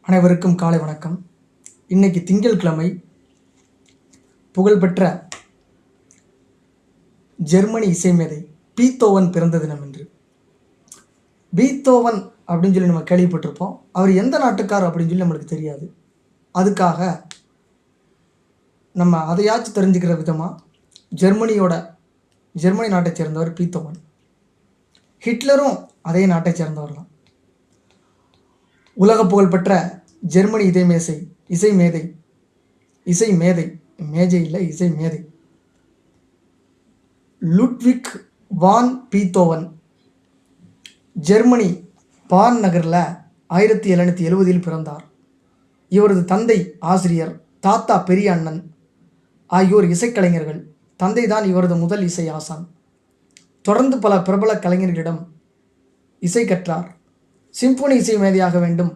அனைவருக்கும் காலை வணக்கம். இன்னைக்கு திங்கட்கிழமை, புகழ்பெற்ற ஜெர்மனி இசைமேதை பீத்தோவன் பிறந்த தினம் என்று. பீத்தோவன் அப்படின்னு சொல்லி நம்ம கேள்விப்பட்டிருப்போம். அவர் எந்த நாட்டுக்கார் அப்படின்னு சொல்லி நம்மளுக்கு தெரியாது. அதுக்காக நம்ம அதையாச்சும் தெரிஞ்சுக்கிற விதமாக ஜெர்மனி நாட்டை சேர்ந்தவர் பீத்தோவன். ஹிட்லரும் அதே நாட்டை சேர்ந்தவர் தான். உலக புகழ்பெற்ற ஜெர்மனி இசை மேதை லுட்விக் வான் பீத்தோவன் ஜெர்மனி பான் நகரில் 1770 பிறந்தார். இவரது தந்தை ஆசிரியர், தாத்தா பெரிய அண்ணன் ஆகியோர் இசைக்கலைஞர்கள். தந்தை தான் இவரது முதல் இசை ஆசான். தொடர்ந்து பல பிரபல கலைஞர்களிடம் இசை கற்றார். சிம்பொனி இசை மேதையாக வேண்டும்